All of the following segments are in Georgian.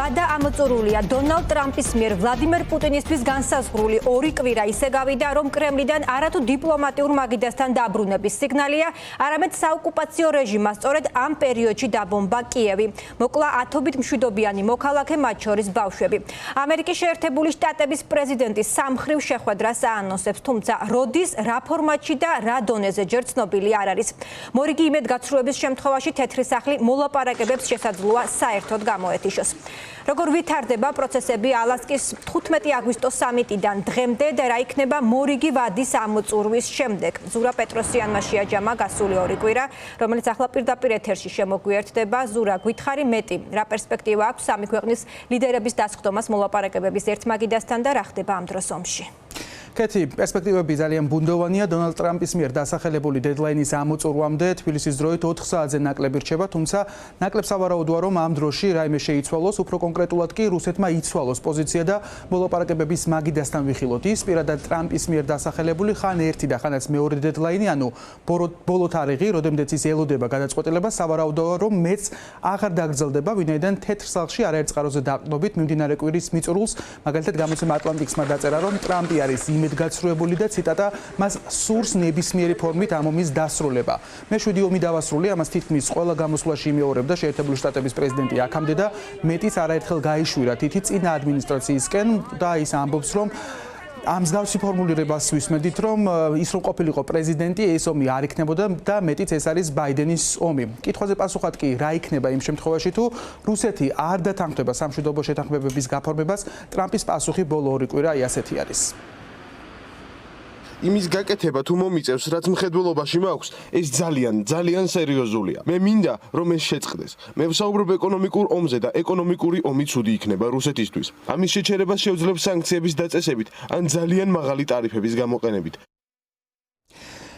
გადაამოწურულია დონალდ ტრამპის მიერ ვლადიმერ პუტინისთვის განსაზღვრული 2 კვირა ისე გავიდა, რომ კრემლიდან არათუ დიპლომატიურ მაგიდასთან დაბრუნების სიგნალია, არამედ საოკუპაციო რეჟიმმა სწორედ ამ პერიოდში დაბომბა კიევი. მოკლა ათობით მშვიდობიანი მოქალაქე, მათ შორის ბავშვები. ამერიკის შეერთებული შტატების პრეზიდენტი სამხრივ შეხვედრას აანონსებს, თუმცა როდის, რა ფორმატში და რა დონეზე ჯერ ცნობილი არ არის. მორიგი იმედგაცრუების შემთხვევაში თეთრი სახლი მოლაპარაკებებს შესაძლოა საერთოდ გამოეთიშოს. როგორ ვითარდება პროცესები ალასკის 15 აგვისტოს სამიტიდან დღემდე და რა იქნება მორიგი ვადის ამოწურვის შემდეგ. ზურა პეტროსიანმა შეაჯამა გასული 2 კვირა, რომელიც ახლა პირდაპირ ეთერში შემოგვიერთდება. ზურა, გითხარი მეტი, რა პერსპექტივა აქვს სამი ქვეყნის ლიდერების დასხდომას მოლაპარაკებების ერთ მაგიდასთან და რა ხდება ამ დროს ომში? კეთი, პერსპექტივები ძალიან ბუნდოვანია. დონალდ ტრამპის მიერ დასახელებული დედლაინის ამოწურვამდე თბილისის დროით 4 საათზე ნაკლები რჩება, თუმცა ნაკლებ სავარაუდოა, რომ ამ დროში რაიმე შეიცვალოს, უფრო კონკრეტულად კი რუსეთმა იცვალოს პოზიცია და მოლაპარაკებების მაგიდასთან ვიხილოთ. ის პირადად ტრამპის მიერ დასახელებული ხან ერთი და ხანაც მეორე დედლაინი, ანუ ბოლო თარიღი, როდემდეც ის ელოდება გადაწყვეტილება, სავარაუდოა, რომ მეც აღარ დაგრძელდება, ვინაიდან თეთრ სახლში არაერთ წყაროზე დაყრდნობით მიმდინარე კვირის მიწურულს, მაგალითად გამოცემა ატლანტიკსმა დაწერა, რომ ტრამპი არის იმედგაცრუებული და ციტატა მას სურს ნებისმიერი ფორმით ამ ომის დასრულება. მე 7 ომი დავასრულე, ამას თითქმის ყველა გამოსვლაში იმეორებდა შეერთებული შტატების პრეზიდენტი აქამდე და მეტიც არაერთხელ გაიშვირა თითი წინა ადმინისტრაციისკენ და ის ამბობს, რომ ამ მსგავსი ფორმულირებას ვისმენდით, რომ ის რომ ყოფილიყო პრეზიდენტი, ეს ომი არ იქნებოდა და მეტიც ეს არის ბაიდენის ომი. კითხვაზე პასუხად კი რა იქნება იმ შემთხვევაში, თუ რუსეთი არ დათანხმდება სამშვიდობო შეთანხმებების გაფორმებას, ტრამპის პასუხი ბოლო 2 კვირა ასე არის. იმის გაკეთება თუ მომიწევს, რაც მხედველობაში მაქვს, ეს ძალიან სერიოზულია. მე მინდა, რომ ეს შეწყდეს. მე ვსაუბრობ ეკონომიკურ ომზე და ეკონომიკური ომი ცუდი იქნება რუსეთისთვის. ამის შეჩერებას შეუძლებს სანქციების დაწესებით ან ძალიან მაღალი ტარიფების გამოყენებით.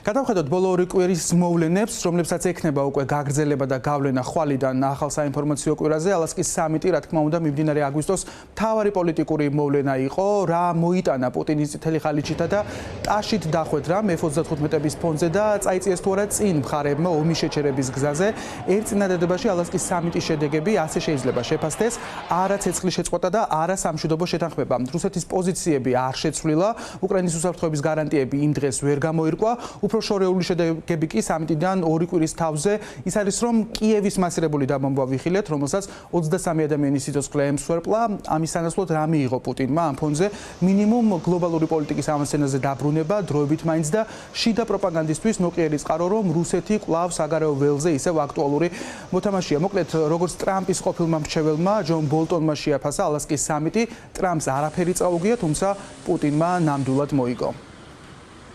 გადავხედოთ ბოლო 2 კვირის მოვლენებს, რომლებსაც ექნება უკვე გაგრძელება და გავლენა ხვალიდან ახალ საინფორმაციო კვირაზე. ალასკის სამიტი, რა თქმა უნდა, მიმდინარე აგვისტოს მთავარი პოლიტიკური მოვლენა იყო, რა მოიტანა პუტინის წითელი ხალიჩითა და ტაშით დახვედრა F-35-ების ფონზე და წაიწიეს თუ არა წინ მხარეებმა ომის შეჩერების გზაზე. ერთ წინადადებაში ალასკის სამიტის შედეგები ასე შეიძლება შეფასდეს, არა ცეცხლის შეწყვეტა და არა სამშვიდობო შეთანხმება. რუსეთის პოზიციები არ შეცვლილა, უკრაინის უსაფრთხოების გარანტიები იმ დღეს ვერ გამოირკვა. უფრო შორეული შედეგები კი სამიტიდან 2 კვირის თავზე ის არის, რომ კიევის მასირებული დაბომბვა ვიხილეთ, რომელსაც 23 ადამიანის სიცოცხლე ემსხვერპლა. ამის სანაცვლოდ რა მიიღო პუტინმა ამ ფონზე? მინიმუმ გლობალური პოლიტიკის ამასცენაზე დაბრუნება, დროებით მაინც და შიდა პროპაგანდისტვის ნოყიერი წყარო, რომ რუსეთი კვლავ საგარეო ველზე ისევ აქტუალური მოთამაშეა. მოკლედ, როგორც ტრამპის ყოფილმა მრჩეველმა ჯონ ბოლტონმა შეაფასა ალასკის სამიტი, ტრამპს არაფერი წაუგია, თუმცა პუტინმა ნამდვილად მოიგო.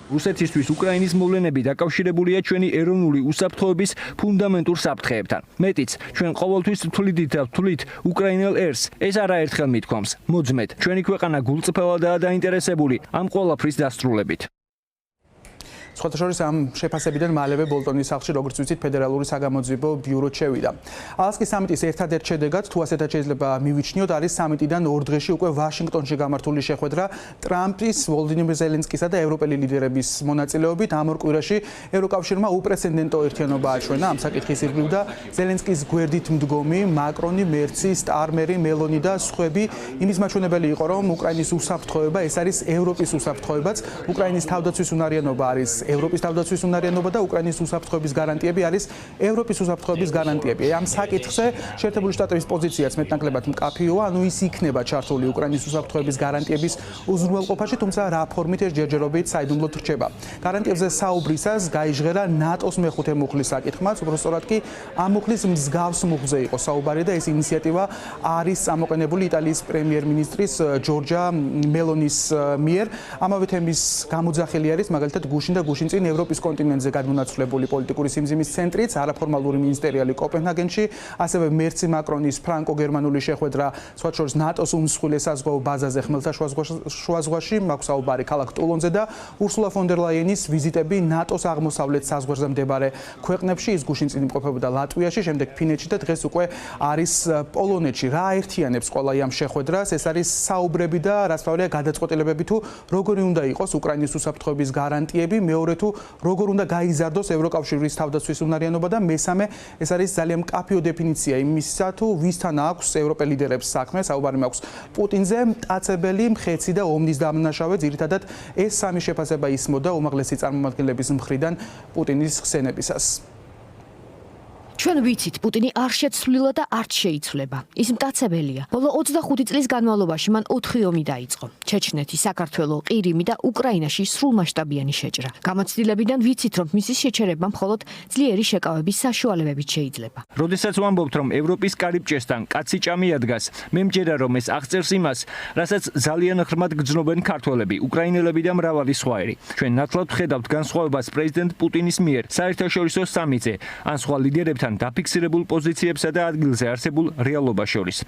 რუსეთისთვის უკრაინის მოვლენები დაკავშირებულია ჩვენი ეროვნული უსაფრთხოების ფუნდამენტურ საფრთხეებთან. მეტიც, ჩვენ ყოველთვის ვთვლით უკრაინელ ერს. ეს არაერთხელ მithქვამს. მოძმეთ, ჩვენი ქვეყანა გულწრფელადაა დაინტერესებული ამ ყველაფრის დასრულებით. სხვათა შორის ამ შეფასებიდან მალევე ბოლტონის სახლში, როგორც ვიცით, ფედერალური საგამოძიებო ბიურო შევიდა. ალასკის სამიტის ერთადერთ შედეგად, თუ ასეთად შეიძლება მივიჩნიოთ, არის სამიტიდან 2 დღეში უკვე ვაშინგტონში გამართული შეხვედრა ტრამპის, ვოლოდიმირ ზელენსკისა და ევროპელი ლიდერების მონაწილეობით. ამ 2 კვირაში ევროკავშირმა უპრეცედენტო ერთიანობა აჩვენა ამ საკითხის ირგვლივ და ზელენსკის გვერდით მდგომი მაკრონი, მერცი, სტარმერი, მელონი და სხვები იმის მაჩვენებელი იყო, რომ უკრაინის უსაფრთხოება ეს არის ევროპის უსაფრთხოებაც, უკრაინის თავდაცვის უნარიანობა არის ევროპის თავდაცვის უნარიანობა და უკრაინის უსაფრთხოების გარანტიები არის ევროპის უსაფრთხოების გარანტიები. ამ საკითხზე შეერთებული შტატების პოზიციაც მეტნაკლებად მკაფიოა, ანუ ის იქნება ჩართული უკრაინის უსაფრთხოების გარანტიების უზრუნველყოფაში, თუმცა რა ფორმით ეს ჯერჯერობით საიდუმლოდ რჩება. გარანტიებზე საუბრისას გაიჟღერა ნატოს მეხუთე მუხლის საკითხმაც, უბრალოდ კი ამ მუხლის მსგავს მუხლზე იყო საუბარი და ეს ინიციატივა არის წამოყენებული იტალიის პრემიერ-მინისტრის ჯორჯა მელონის მიერ. ამავე თემის გამოძახილი არის მაგალითად გუშინ და გუშინ წინ ევროპის კონტინენტზე გადმონაცვლებული პოლიტიკური სიმძიმის ცენტრიც, არაფორმალური მინისტერიალი კოპენჰაგენში, ასევე მერცი მაკრონის ფრანკო-გერმანული შეხვედრა, სხვათა შორის ნატოს უმსხვილ საზღვაო ბაზაზე ხმელთაშუა ზღვაში, მაქვს საუბარი ქალაქ ტულონზე და ურსულა ფონ დერ ლაიენის ვიზიტები ნატოს აღმოსავლეთ საზღვარზე მდებარე ქვეყნებში, ის გუშინ წინ იმყოფებოდა ლატვიაში, შემდეგ ფინეთში და დღეს უკვე არის პოლონეთში. რა აერთიანებს ყველა ამ შეხვედრას? ეს არის საუბრები და რაც თავია გადაწყვეტილებები თუ როგორი უნდა იყოს უკრაინის უსაფრთხოების გარანტიები. მეორე თუ როგორ უნდა გაიზარდოს ევროკავშირის თავდაცვის უნარიანობა და მესამე ეს არის ძალიან მკაფიო დეფინიცია იმისა თუ ვისთან აქვს ევროპელ ლიდერებს საქმე, საუბარი მაქვს პუტინზე, მტაცებელი, მხეცი და ომნის დამნაშავე, ძირითადად ეს სამი შეფასება ისმოდა უმაღლესი წარმომადგენლების მხრიდან პუტინის ხსენებისას. ჩვენ ვიცით, პუტინი არ შეცვლილა და არ შეიცვლება. ის მტაცებელია. ბოლო 25 წლის განმავლობაში მან 4 ომი დაიწყო. ჩეჩნეთი, საქართველო, ყირიმი და უკრაინაში სრულმასშტაბიანი შეჭრა. გამოცდილებიდან ვიცით, რომ მისი შეჩერება მხოლოდ ძლიერი შეკავების საშუალებებით შეიძლება. როდესაც ვამბობთ, რომ ევროპის კარიბჭესთან კაცი ჭამი ადგას, მე მჯერა, რომ ეს აღწერს იმას, რასაც ძალიან ხრმად გრძნობენ ქართველები, უკრაინელები და მრავალი სხვაერი. ჩვენ ნათლად ვხედავთ განსხვავებას პრეზიდენტ პუტინის მიერ საერთაშორისო სამიტზე, ან სხვა ლიდერებთან დაფიქსირებულ პოზიციებსა და ადგილზე არსებულ რეალობას შორის.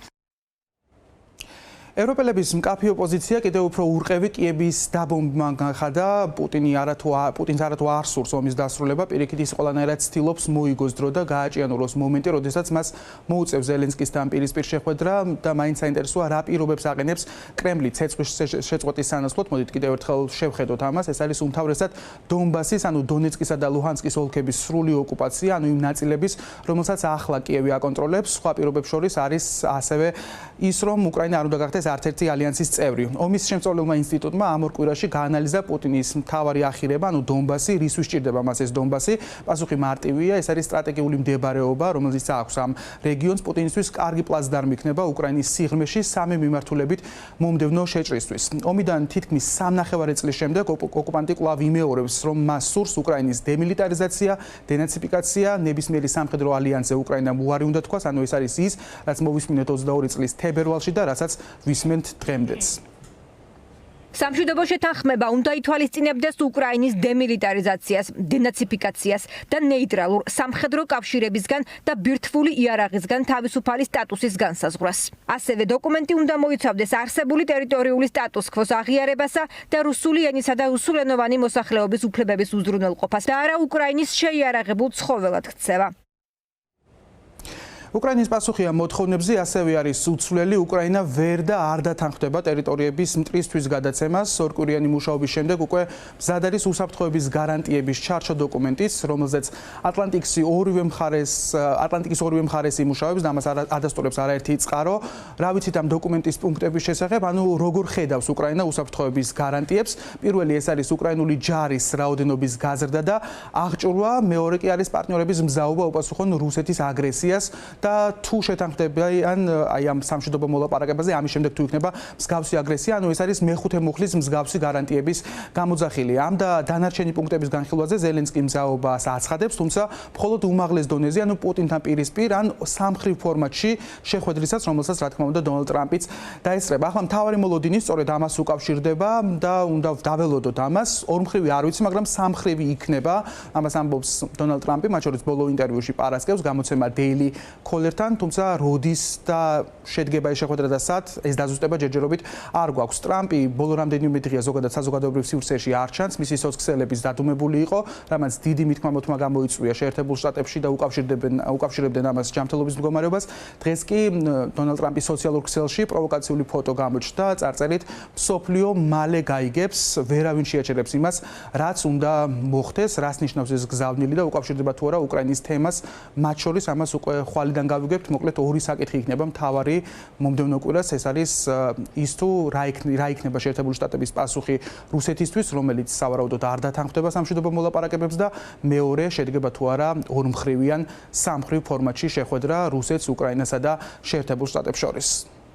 ევროპელების მკაფიო პოზიცია კიდევ უფრო ურყევი კიევის დაბომბვამ განხადა. პუტინს არათუ არ სურს ომის დასრულება, პირიქით ის ყველანაირად ცდილობს მოიგოს დრო და გააჭიანუროს მომენტი, როდესაც მას მოუწევს ზელენსკისთან პირისპირ შეხვედრა და მაინც საინტერესოა რა პირობებს აყენებს კრემლი ცეცხლის შეწყვეტის სანაცვლოდ. მოდით კიდევ ერთხელ შევხედოთ ამას. ეს არის უმთავრესად დონბასის, ანუ დონეცკისა და ლუჰანსკის ოლქების სრული ოკუპაცია, ანუ იმ ნაწილების, რომელსაც ახლა კიევი აკონტროლებს. სხვა პირობებს შორის არის ასევე ის, რომ უკრაინა არ უნდა გახდეს არც-ერთი ალიანსის წევრი. ომის შემწავლელმა ინსტიტუტმა ამ ორ კვირაში გაანალიზა პუტინის მთავარი ახირება, ანუ დონბასი, რისთვის სჭირდება მას ეს დონბასი. პასუხი მარტივია, ეს არის სტრატეგიული მდებარეობა, რომელიც აქვს ამ რეგიონს. პუტინისთვის კარგი პლაცდარმი იქნება უკრაინის სიღრმეში სამი მიმართულებით მომდევნო შეჭრისთვის. ომიდან თითქმის 3.5 წლის შემდეგ ოკუპანტი კვლავ იმეორებს, რომ მას სურს უკრაინის დემილიტარიზაცია, დენაციფიკაცია, ნებისმიერი სამხედრო ალიანსზე უკრაინამ უარი უნდა თქვას, ანუ ეს არის ის, რაც მოვისმინეთ 22 წლის თებერვალში და რასაც ვისმენთ დღემდეც. სამშვიდობო შეთანხმება უნდა ითვალისწინებდეს უკრაინის დემილიტარიზაციას, დენაციფიკაციას და ნეიტრალურ სამხედრო კავშირებისგან და ბირთვული იარაღისგან თავისუფალი სტატუსის განსაზღვრას. ასევე დოკუმენტი უნდა მოიცავდეს არსებული ტერიტორიული სტატუს-კვოს აღიარებასა და რუსული ენისა და რუსულენოვანი მოსახლეობის უფლებების უზრუნველყოფას და არა უკრაინის შეიარაღებულ ცხოველად ქცევა. უკრაინის პასუხი ამ მოთხოვნებზე ასევე არის უცვლელი. უკრაინა ვერ და არ დათანხმდება ტერიტორიების მტრისთვის გადაცემას. ორკვირიანი მუშაობის შემდეგ უკვე მზად არის უსაფრთხოების გარანტიების ჩარჩო დოკუმენტიც, რომელზეც ატლანტიკის ორივე მხარეს იმუშავებს და ამას ადასტურებს არაერთი წყარო. რა ვიცით ამ დოკუმენტის პუნქტების შესახებ, ანუ როგორ ხედავს უკრაინა უსაფრთხოების გარანტიებს. პირველი ეს არის უკრაინული ჯარის რაოდენობის გაზრდა და აღჭურვა, მეორე კი არის პარტნიორების მზაობა უპასუხონ რუსეთის აგრესიას. და თუ შეთანხმდებიან აი ამ სამშვიდობო მოლაპარაკებაზე, ამის შემდეგ თუ იქნება მსგავსი აგრესია, ანუ ეს არის მეხუთე მუხლის მსგავსი გარანტიების გამოძახილი. ამ და დანარჩენი პუნქტების განხილვაზე ზელენსკი მზაობას აცხადებს, თუმცა მხოლოდ უმაღლეს დონეზე, ანუ პუტინთან პირისპირ ან სამხრივ ფორმატში შეხვედრისაც, რომელსაც რა თქმა უნდა დონალდ ტრამპიც დაესწრება. ახლა მთავარი მოლოდინი სწორედ ამას უკავშირდება და უნდა დაველოდოთ ამას. ორმხრივი არ ვიცი, მაგრამ სამხრივი იქნება. ამას ამბობს დონალდ ტრამპი, მათ შორის ბოლო ინტერვიუში პარასკევს გამოცემა Daily Caller-თან, თუმცა როდის და შედგება ეს შეხვედრა და სად, ეს დაზუსტება ჯერჯერობით არ გვაქვს. ტრამპი ბოლო რამდენიმე დღეა ზოგადად საზოგადოებრივ სივრცეში არ ჩანს, მისი სოცქსელების დადუმებული იყო, რამაც დიდი მითქმა-მოთქმა გამოიწვია შეერთებულ შტატებში და უკავშირებდნენ ამას ჯანმრთელობის მდგომარეობას. დღეს კი დონალდ ტრამპის სოციალურ ქსელში პროვოკაციული ფოტო გამოჩნდა, წარწერით მსოფლიო მალე გაიგებს, ვერავინ შეაჩერებს იმას, რაც უნდა მოხდეს, რას ნიშნავს ეს გზავნილი და უკავშირდება თუ არა უკრაინის თემას, მათ შორის ამას უკვე ხვალიდან გავიგებთ, მოკლედ ორი საკითხი იქნება მთავარი მომდევნო კვირას, ეს არის ის თუ რა იქნება შეერთებული შტატების პასუხი რუსეთისთვის, რომელიც სავარაუდოდ არ დათანხმდება სამშვიდობო მოლაპარაკებებს და მეორე შედგება თუ არა ორმხრივიან სამხრივ ფორმატში შეხვედრა რუსეთს, უკრაინასა და შეერთებულ შტატებს შორის.